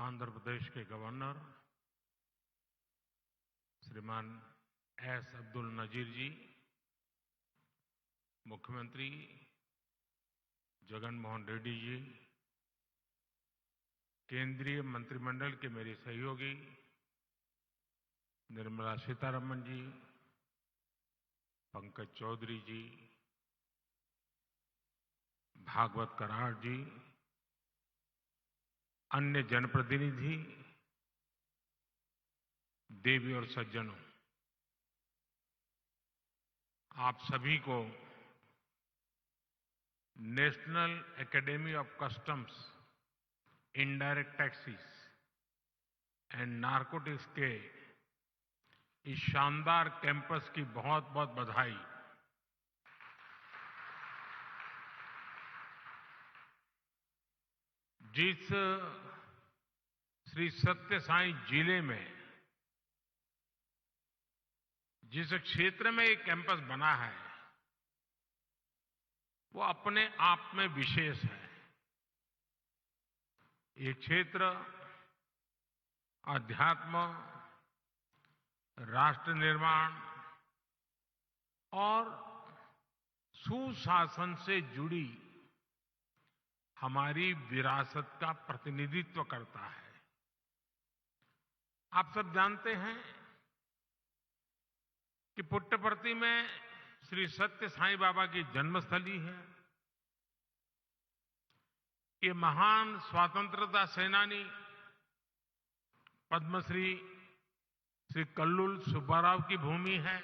आंध्र प्रदेश के गवर्नर श्रीमान एस अब्दुल नजीर जी, मुख्यमंत्री जगन मोहन रेड्डी जी, केंद्रीय मंत्रिमंडल के मेरे सहयोगी निर्मला सीतारमण जी, पंकज चौधरी जी, भागवत कराड़ जी, अन्य जनप्रतिनिधि, देवी और सज्जनों, आप सभी को national academy of customs indirect taxes and narcotics के इस शानदार कैंपस की बहुत बहुत बधाई। जिस श्री सत्य साई जिले में जिस क्षेत्र में एक कैंपस बना है वो अपने आप में विशेष है। ये क्षेत्र अध्यात्म, राष्ट्र निर्माण और सुशासन से जुड़ी हमारी विरासत का प्रतिनिधित्व करता है। आप सब जानते हैं कि पुट्टपर्ती में श्री सत्य साईं बाबा की जन्मस्थली है। ये महान स्वतंत्रता सेनानी पद्मश्री श्री कल्लुल सुब्बाराव की भूमि है।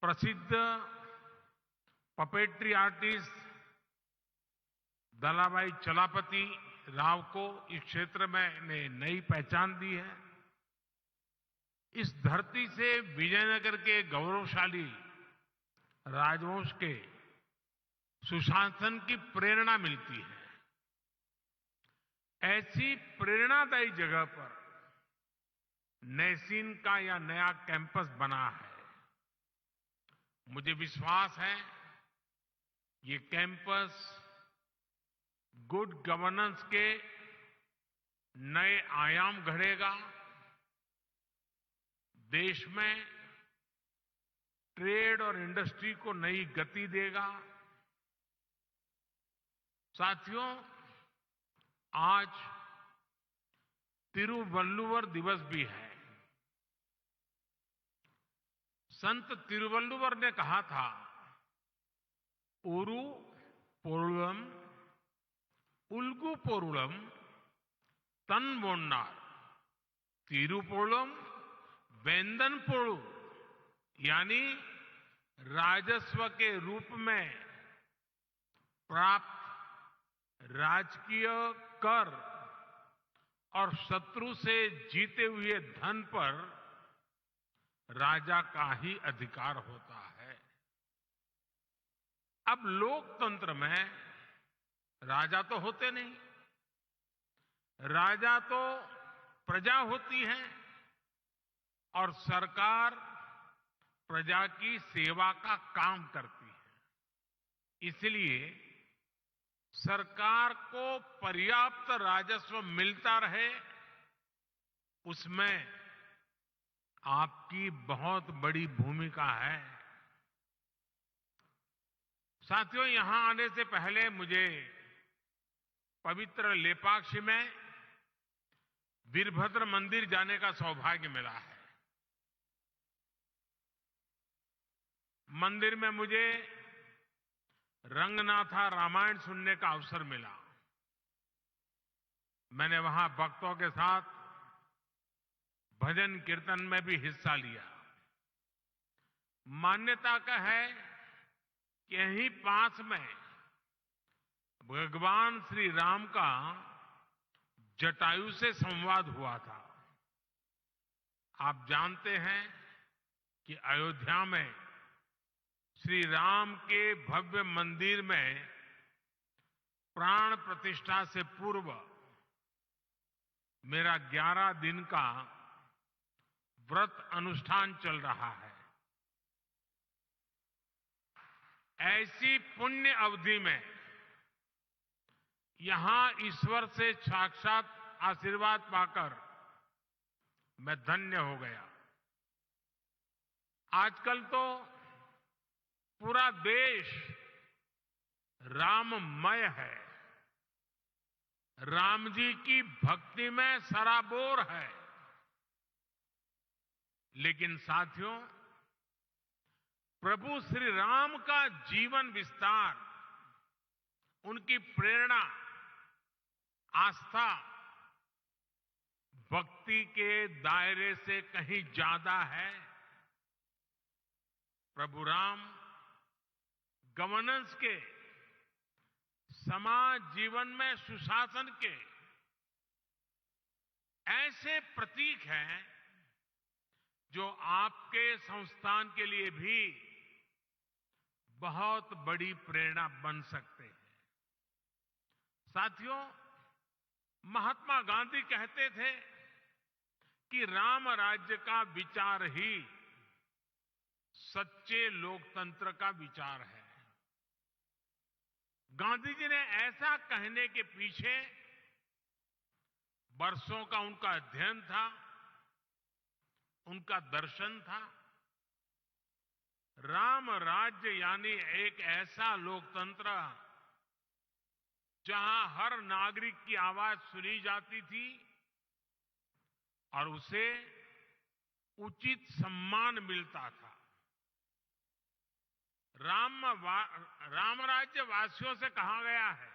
प्रसिद्ध पपेट्री आर्टिस्ट दलाभाई चलापति राव को इस क्षेत्र में ने नई पहचान दी है। इस धरती से विजयनगर के गौरवशाली राजवंश के सुशासन की प्रेरणा मिलती है। ऐसी प्रेरणादायी जगह पर नैसीन का यह नया कैंपस बना है। मुझे विश्वास है ये कैंपस गुड गवर्नेंस के नए आयाम गढ़ेगा, देश में ट्रेड और इंडस्ट्री को नई गति देगा। साथियों, आज तिरुवल्लुवर दिवस भी है। संत तिरुवल्लुवर ने कहा था, ओरू पोरुलम उल्गू पोरुलम तनवोन्नार तिरुपोलम वेंदन पोळु, यानी राजस्व के रूप में प्राप्त राजकीय कर और शत्रु से जीते हुए धन पर राजा का ही अधिकार होता है। अब लोकतंत्र में राजा तो होते नहीं, राजा तो प्रजा होती है और सरकार प्रजा की सेवा का काम करती है। इसलिए सरकार को पर्याप्त राजस्व मिलता रहे, उसमें आपकी बहुत बड़ी भूमिका है। साथियों, यहां आने से पहले मुझे पवित्र लेपाक्षी में वीरभद्र मंदिर जाने का सौभाग्य मिला है। मंदिर में मुझे रंगनाथा रामायण सुनने का अवसर मिला। मैंने वहां भक्तों के साथ भजन कीर्तन में भी हिस्सा लिया। मान्यता का है कि यहीं पास में भगवान श्री राम का जटायु से संवाद हुआ था। आप जानते हैं कि अयोध्या में श्री राम के भव्य मंदिर में प्राण प्रतिष्ठा से पूर्व मेरा 11 दिन का व्रत अनुष्ठान चल रहा है। ऐसी पुण्य अवधि में यहां ईश्वर से साक्षात आशीर्वाद पाकर मैं धन्य हो गया। आजकल तो पूरा देश राममय है, राम जी की भक्ति में सराबोर है। लेकिन साथियों, प्रभु श्री राम का जीवन विस्तार, उनकी प्रेरणा, आस्था भक्ति के दायरे से कहीं ज्यादा है। प्रभु राम गवर्नेंस के, समाज जीवन में सुशासन के ऐसे प्रतीक हैं जो आपके संस्थान के लिए भी बहुत बड़ी प्रेरणा बन सकते हैं। साथियों, महात्मा गांधी कहते थे कि राम राज्य का विचार ही सच्चे लोकतंत्र का विचार है। गांधी जी ने ऐसा कहने के पीछे वर्षों का उनका अध्ययन था, उनका दर्शन था। राम राज्य यानी एक ऐसा लोकतंत्र जहां हर नागरिक की आवाज सुनी जाती थी और उसे उचित सम्मान मिलता था। राम राज्य वासियों से कहा गया है,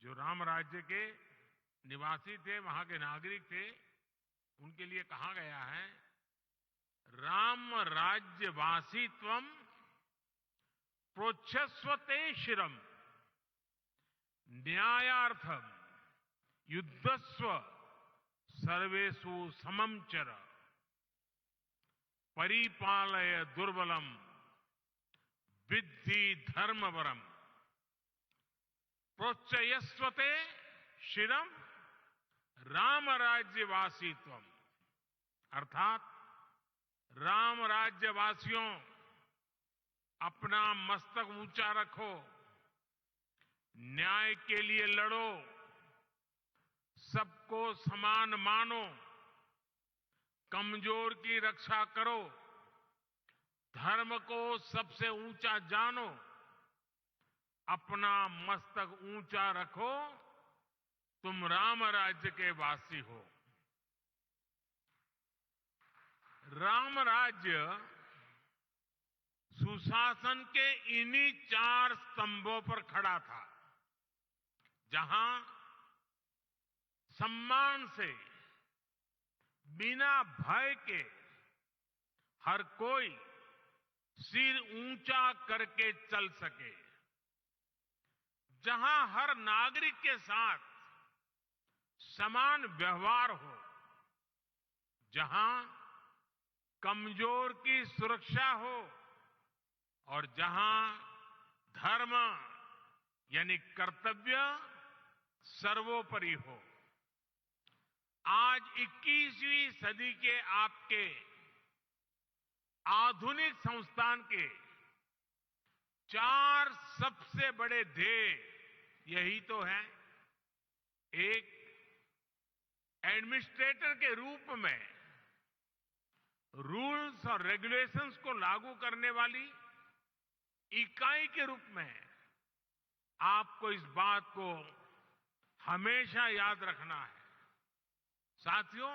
जो राम राज्य के निवासी थे, वहां के नागरिक थे, उनके लिए कहा गया है, राम राज्य वासित्वम प्रोच्छस्वते शिरम न्यायार्थम युद्धस्व सर्वेषु समम चर परिपालय दुर्बलम विद्धि धर्मवरम प्रोच्चयस्वते शिरम राम राज्यवासीत्वम। अर्थात राम राज्यवासियों, अपना मस्तक ऊंचा रखो, न्याय के लिए लड़ो, सबको समान मानो, कमजोर की रक्षा करो, धर्म को सबसे ऊंचा जानो, अपना मस्तक ऊंचा रखो, तुम राम राज्य के वासी हो। राम राज्य सुशासन के इन्हीं 4 स्तंभों पर खड़ा था, जहां सम्मान से, बिना भय के हर कोई सिर ऊंचा करके चल सके, जहां हर नागरिक के साथ समान व्यवहार हो, जहां कमजोर की सुरक्षा हो और जहां धर्म यानी कर्तव्य सर्वोपरि हो। आज 21वीं सदी के आपके आधुनिक संस्थान के 4 सबसे बड़े ध्येय यही तो है। एक, एडमिनिस्ट्रेटर के रूप में रूल्स और रेगुलेशंस को लागू करने वाली इकाई के रूप में आपको इस बात को हमेशा याद रखना है। साथियों,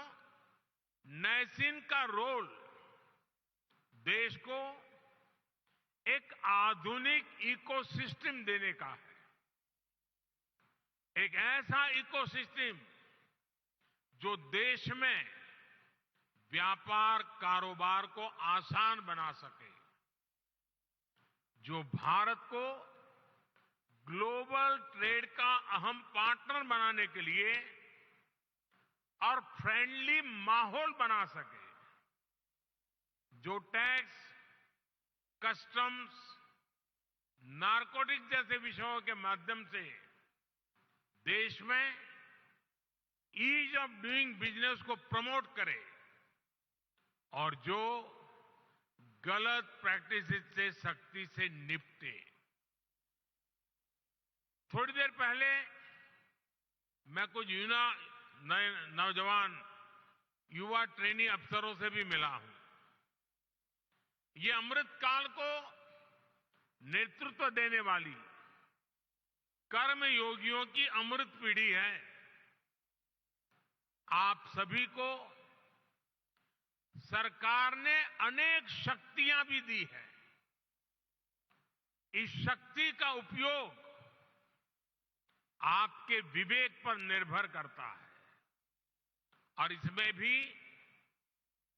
नैसिन का रोल देश को एक आधुनिक इकोसिस्टम देने का है। एक ऐसा इकोसिस्टम जो देश में व्यापार कारोबार को आसान बना सके, जो भारत को ग्लोबल ट्रेड का अहम पार्टनर बनाने के लिए और फ्रेंडली माहौल बना सके, जो टैक्स, कस्टम्स, नारकोटिक्स जैसे विषयों के माध्यम से देश में ईज ऑफ डूइंग बिजनेस को प्रमोट करे और जो गलत प्रैक्टिसेस से सख्ती से निपटे। थोड़ी देर पहले मैं कुछ नए नौजवान युवा ट्रेनी अफसरों से भी मिला हूं। ये अमृत काल को नेतृत्व देने वाली कर्म योगियों की अमृत पीढ़ी है। आप सभी को सरकार ने अनेक शक्तियां भी दी है। इस शक्ति का उपयोग आपके विवेक पर निर्भर करता है और इसमें भी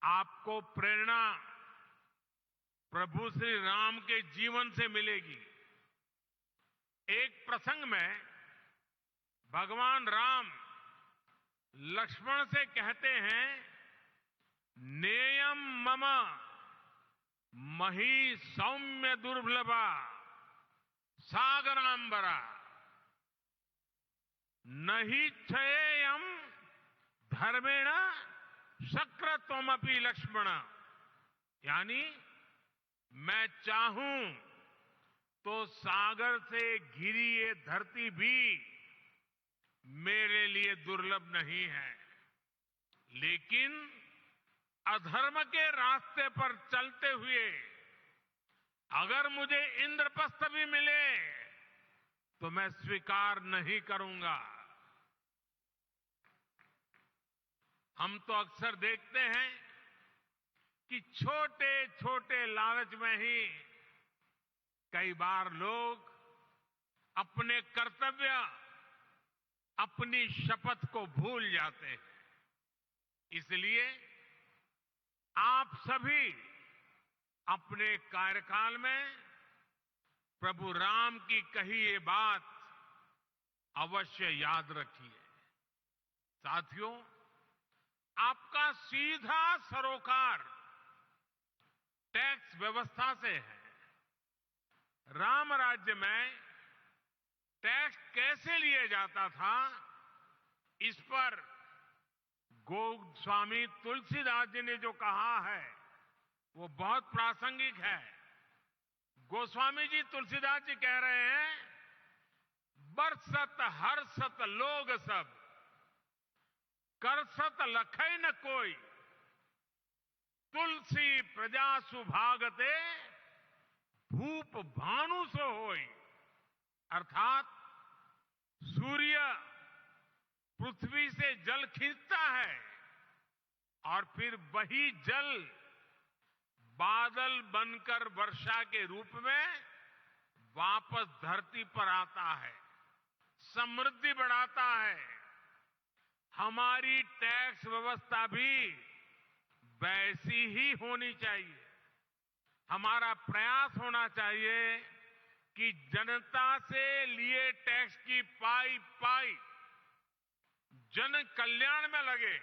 आपको प्रेरणा प्रभु श्री राम के जीवन से मिलेगी। एक प्रसंग में भगवान राम लक्ष्मण से कहते हैं, नेयम मम मही सौम्य दुर्लभा सागरांबरा नहीं क्षयेयम धर्मेण शक्रत्वमपि लक्ष्मण। यानी मैं चाहूं तो सागर से घिरी ये धरती भी मेरे लिए दुर्लभ नहीं है, लेकिन अधर्म के रास्ते पर चलते हुए अगर मुझे इंद्रप्रस्थ भी मिले तो मैं स्वीकार नहीं करूंगा। हम तो अक्सर देखते हैं कि छोटे छोटे लालच में ही कई बार लोग अपने कर्तव्य, अपनी शपथ को भूल जाते हैं। इसलिए आप सभी अपने कार्यकाल में प्रभु राम की कही ये बात अवश्य याद रखिए। साथियों, आपका सीधा सरोकार टैक्स व्यवस्था से है। राम राज्य में टैक्स कैसे लिया जाता था, इस पर गोस्वामी तुलसीदास जी ने जो कहा है वो बहुत प्रासंगिक है। गोस्वामी जी तुलसीदास जी कह रहे हैं, बरसत हर्षत लोग सब करसत लखै न कोई तुलसी प्रजा सुभागते भूप भानु सो होई। अर्थात सूर्य पृथ्वी से जल खींचता है और फिर वही जल बादल बनकर वर्षा के रूप में वापस धरती पर आता है, समृद्धि बढ़ाता है। हमारी टैक्स व्यवस्था भी वैसी ही होनी चाहिए। हमारा प्रयास होना चाहिए कि जनता से लिए टैक्स की पाई पाई जन कल्याण में लगे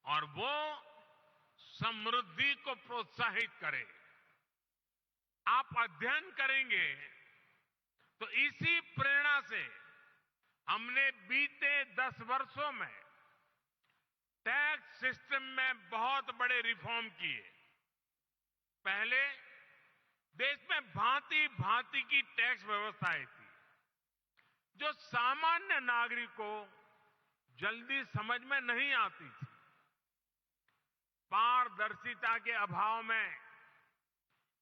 और वो समृद्धि को प्रोत्साहित करे। आप अध्ययन करेंगे तो इसी प्रेरणा से हमने बीते 10 वर्षों में टैक्स सिस्टम में बहुत बड़े रिफॉर्म किए। पहले देश में भांति भांति की टैक्स व्यवस्थाएं थी जो सामान्य नागरिक को जल्दी समझ में नहीं आती थी। पारदर्शिता के अभाव में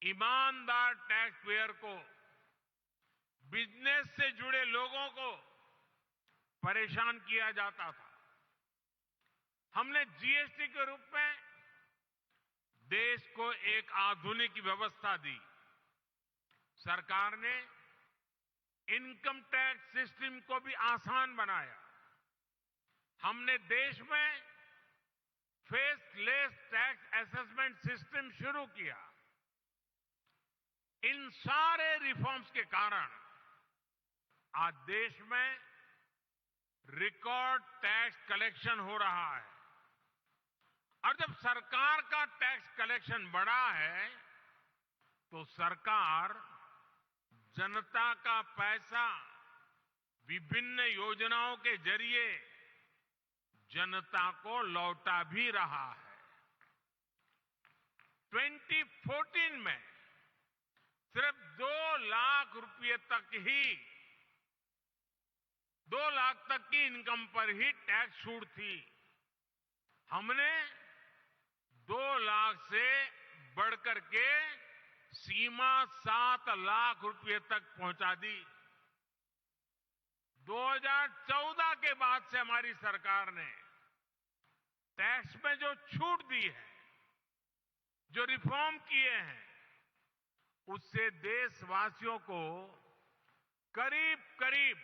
ईमानदार टैक्स पेयर को, बिजनेस से जुड़े लोगों को परेशान किया जाता था। हमने जीएसटी के रूप में देश को एक आधुनिक व्यवस्था दी। सरकार ने इनकम टैक्स सिस्टम को भी आसान बनाया। हमने देश में फेसलेस टैक्स असेसमेंट सिस्टम शुरू किया। इन सारे रिफॉर्म्स के कारण आज देश में रिकॉर्ड टैक्स कलेक्शन हो रहा है और जब सरकार का टैक्स कलेक्शन बढ़ा है तो सरकार जनता का पैसा विभिन्न योजनाओं के जरिए जनता को लौटा भी रहा है। 2014 में सिर्फ 2 लाख रुपए तक ही 2 लाख तक की इनकम पर ही टैक्स छूट थी। हमने 2 लाख से बढ़कर के सीमा 7 लाख रुपए तक पहुंचा दी। 2014 के बाद से हमारी सरकार ने टैक्स में जो छूट दी है, जो रिफॉर्म किए हैं, उससे देशवासियों को करीब करीब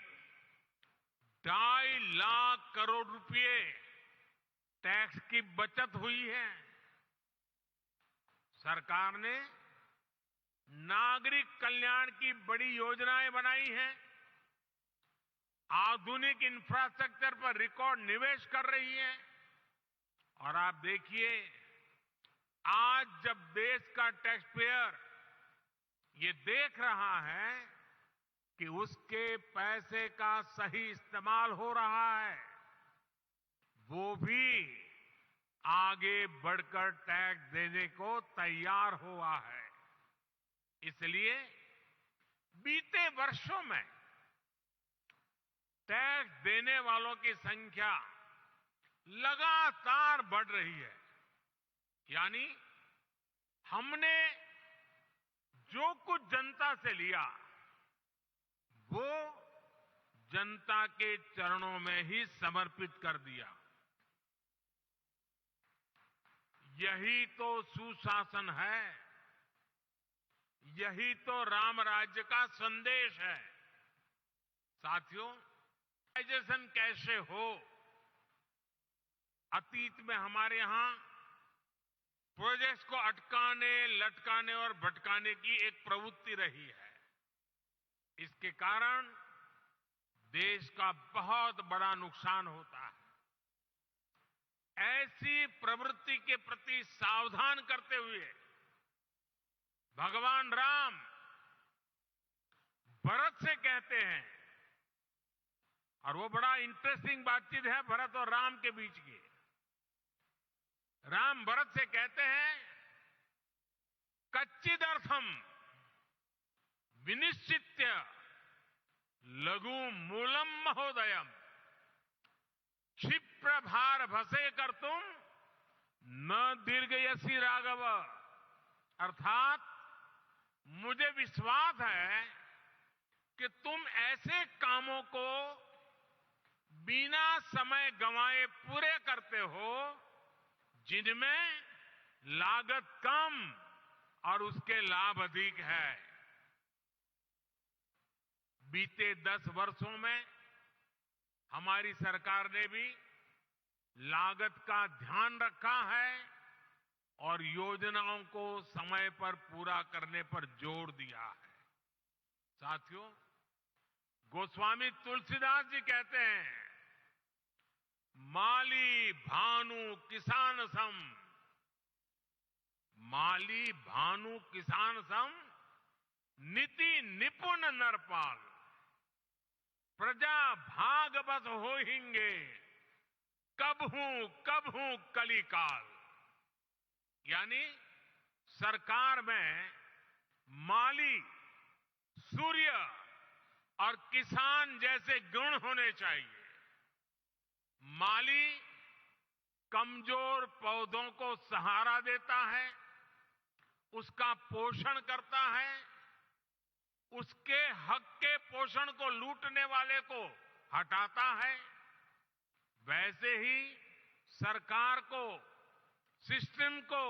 2.5 लाख करोड़ रुपए टैक्स की बचत हुई है। सरकार ने नागरिक कल्याण की बड़ी योजनाएं बनाई हैं, आधुनिक इंफ्रास्ट्रक्चर पर रिकॉर्ड निवेश कर रही है। और आप देखिए, आज जब देश का टैक्स पेयर ये देख रहा है कि उसके पैसे का सही इस्तेमाल हो रहा है, वो भी आगे बढ़कर टैक्स देने को तैयार हुआ है। इसलिए बीते वर्षों में टैक्स देने वालों की संख्या लगातार बढ़ रही है। यानी हमने जो कुछ जनता से लिया, वो जनता के चरणों में ही समर्पित कर दिया। यही तो सुशासन है, यही तो राम राज्य का संदेश है। साथियों, प्राइवेटाइजेशन कैसे हो? अतीत में हमारे यहां प्रोजेक्ट्स को अटकाने, लटकाने और भटकाने की एक प्रवृत्ति रही है। इसके कारण देश का बहुत बड़ा नुकसान होता है। ऐसी प्रवृत्ति के प्रति सावधान करते हुए भगवान राम भरत से कहते हैं, और वो बड़ा इंटरेस्टिंग बातचीत है भरत और राम के बीच की। राम भरत से कहते हैं, कच्चिदर्थम विनिश्चित्य लघु मूलम महोदयम क्षिप्र भार भसे कर तुम न दीर्घयसी राघव। अर्थात मुझे विश्वास है कि तुम ऐसे कामों को बिना समय गंवाए पूरे करते हो जिनमें लागत कम और उसके लाभ अधिक है। बीते 10 वर्षों में हमारी सरकार ने भी लागत का ध्यान रखा है और योजनाओं को समय पर पूरा करने पर जोर दिया है। साथियों, गोस्वामी तुलसीदास जी कहते हैं, माली भानु किसान सम, माली भानु किसान सम नीति निपुण नरपाल, प्रजा भाग बस होहिंगे कबहू कलिकाल। यानी सरकार में माली, सूर्य और किसान जैसे गुण होने चाहिए। माली कमजोर पौधों को सहारा देता है, उसका पोषण करता है, उसके हक के पोषण को लूटने वाले को हटाता है। वैसे ही सरकार को, सिस्टम को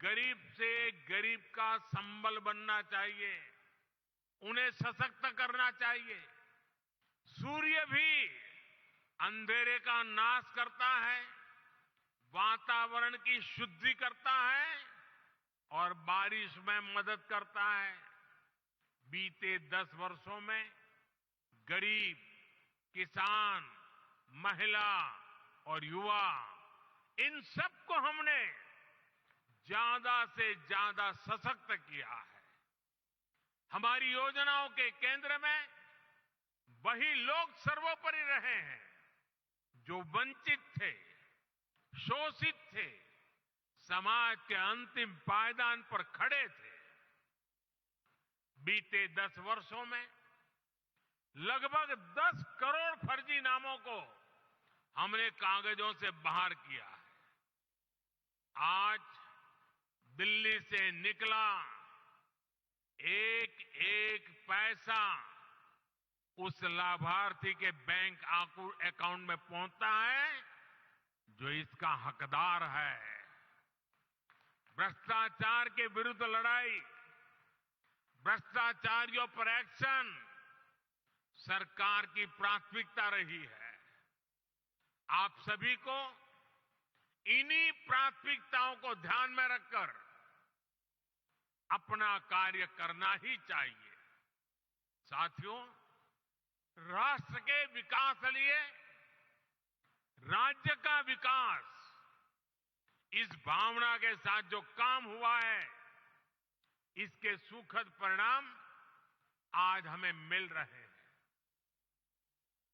गरीब से गरीब का संबल बनना चाहिए, उन्हें सशक्त करना चाहिए। सूर्य भी अंधेरे का नाश करता है, वातावरण की शुद्धि करता है और बारिश में मदद करता है। बीते 10 वर्षों में गरीब, किसान, महिला और युवा, इन सबको हमने ज्यादा से ज्यादा सशक्त किया है। हमारी योजनाओं के केंद्र में वही लोग सर्वोपरि रहे हैं जो वंचित थे, शोषित थे, समाज के अंतिम पायदान पर खड़े थे। बीते 10 वर्षों में लगभग 10 करोड़ फर्जी नामों को हमने कागजों से बाहर किया है। आज दिल्ली से निकला एक एक पैसा उस लाभार्थी के बैंक अकाउंट में पहुंचता है जो इसका हकदार है। भ्रष्टाचार के विरुद्ध लड़ाई, भ्रष्टाचारियों पर एक्शन सरकार की प्राथमिकता रही है। आप सभी को इन्हीं प्राथमिकताओं को ध्यान में रखकर अपना कार्य करना ही चाहिए। साथियों, राष्ट्र के विकास के लिए राज्य का विकास, इस भावना के साथ जो काम हुआ है, इसके सुखद परिणाम आज हमें मिल रहे हैं।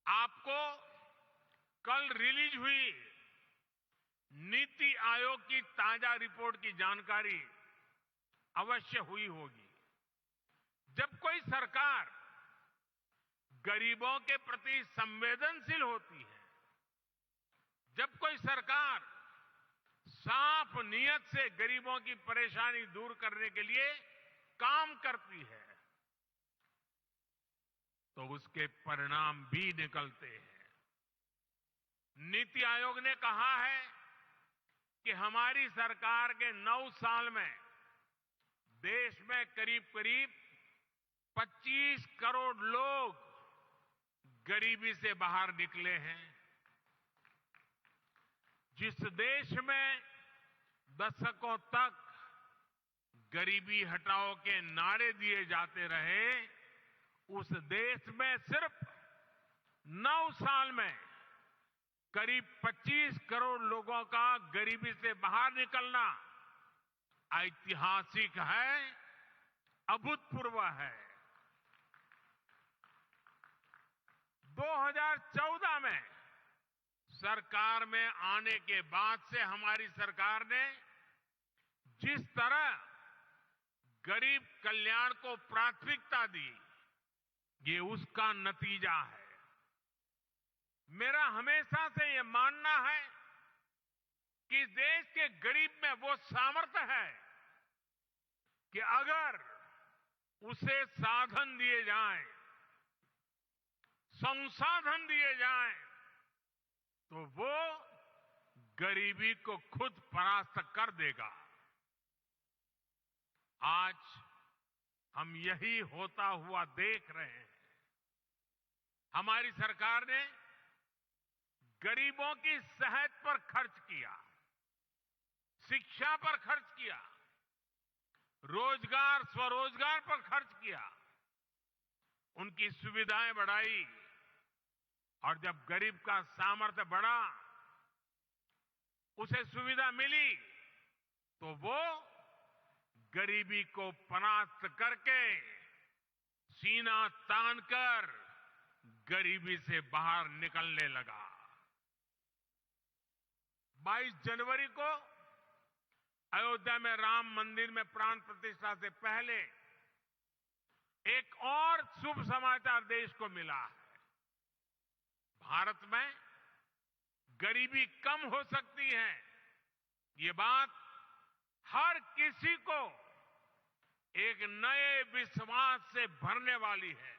आपको कल रिलीज हुई नीति आयोग की ताजा रिपोर्ट की जानकारी अवश्य हुई होगी। जब कोई सरकार गरीबों के प्रति संवेदनशील होती है, जब कोई सरकार साफ नीयत से गरीबों की परेशानी दूर करने के लिए काम करती है, तो उसके परिणाम भी निकलते हैं। नीति आयोग ने कहा है कि हमारी सरकार के 9 साल में देश में करीब करीब 25 करोड़ लोग गरीबी से बाहर निकले हैं। जिस देश में दशकों तक गरीबी हटाओ के नारे दिए जाते रहे, उस देश में सिर्फ 9 साल में करीब 25 करोड़ लोगों का गरीबी से बाहर निकलना ऐतिहासिक है, अभूतपूर्व है। 2014 में सरकार में आने के बाद से हमारी सरकार ने जिस तरह गरीब कल्याण को प्राथमिकता दी, ये उसका नतीजा है। मेरा हमेशा से ये मानना है कि देश के गरीब में वो सामर्थ्य है कि अगर उसे साधन दिए जाएं, संसाधन दिए जाएं, तो वो गरीबी को खुद परास्त कर देगा। आज हम यही होता हुआ देख रहे हैं। हमारी सरकार ने गरीबों की सेहत पर खर्च किया, शिक्षा पर खर्च किया, रोजगार स्वरोजगार पर खर्च किया, उनकी सुविधाएं बढ़ाई, और जब गरीब का सामर्थ्य बढ़ा, उसे सुविधा मिली, तो वो गरीबी को परास्त करके सीना तानकर गरीबी से बाहर निकलने लगा। 22 जनवरी को अयोध्या में राम मंदिर में प्राण प्रतिष्ठा से पहले एक और शुभ समाचार देश को मिला है। भारत में गरीबी कम हो सकती है, ये बात हर किसी को एक नए विश्वास से भरने वाली है,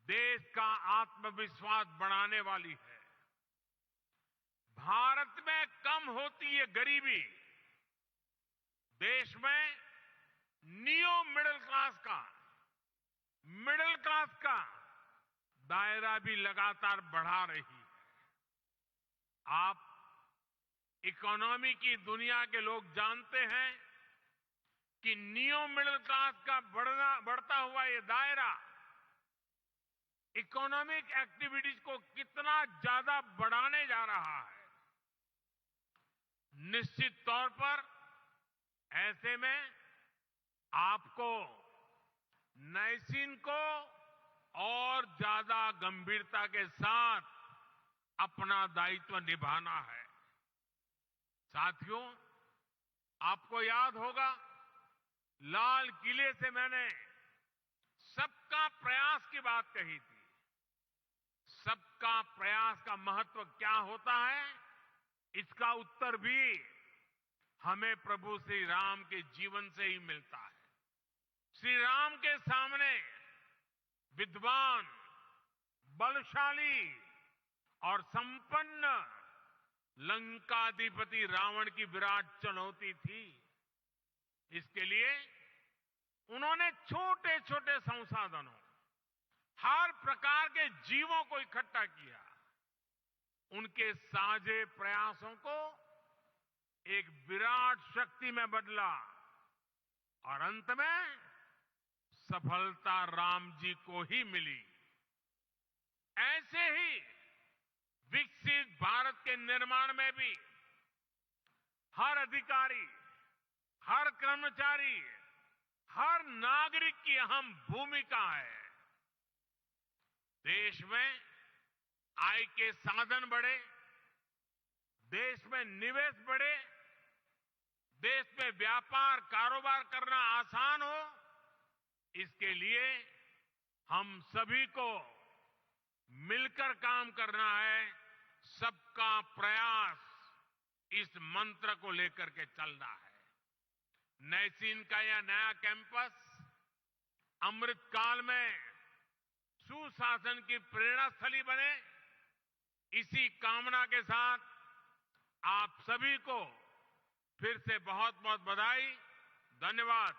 देश का आत्मविश्वास बढ़ाने वाली है। भारत में कम होती है गरीबी, देश में नियो मिडिल क्लास का दायरा भी लगातार बढ़ा रही है। आप इकोनॉमी की दुनिया के लोग जानते हैं कि नियो मिडिल क्लास का बढ़ता हुआ ये दायरा इकोनॉमिक एक्टिविटीज को कितना ज्यादा बढ़ाने जा रहा है। निश्चित तौर पर ऐसे में आपको नैसीन को और ज्यादा गंभीरता के साथ अपना दायित्व निभाना है। साथियों, आपको याद होगा, लाल किले से मैंने सबका प्रयास की बात कही थी। सबका प्रयास का महत्व क्या होता है, इसका उत्तर भी हमें प्रभु श्री राम के जीवन से ही मिलता है। श्री राम के सामने विद्वान, बलशाली और संपन्न लंकाधिपति रावण की विराट चुनौती थी। इसके लिए उन्होंने छोटे छोटे संसाधनों, हर प्रकार के जीवों को इकट्ठा किया। उनके साझे प्रयासों को एक विराट शक्ति में बदला और अंत में सफलता राम जी को ही मिली। ऐसे ही विकसित भारत के निर्माण में भी हर अधिकारी, हर कर्मचारी, हर नागरिक की अहम भूमिका है। देश में आय के साधन बढ़े, देश में निवेश बढ़े, देश में व्यापार कारोबार करना आसान हो, इसके लिए हम सभी को मिलकर काम करना है। सबका प्रयास, इस मंत्र को लेकर के चलना है। नैसीन का यह नया कैंपस अमृतकाल में सुशासन की प्रेरणा स्थली बने, इसी कामना के साथ आप सभी को फिर से बहुत बहुत बधाई, धन्यवाद।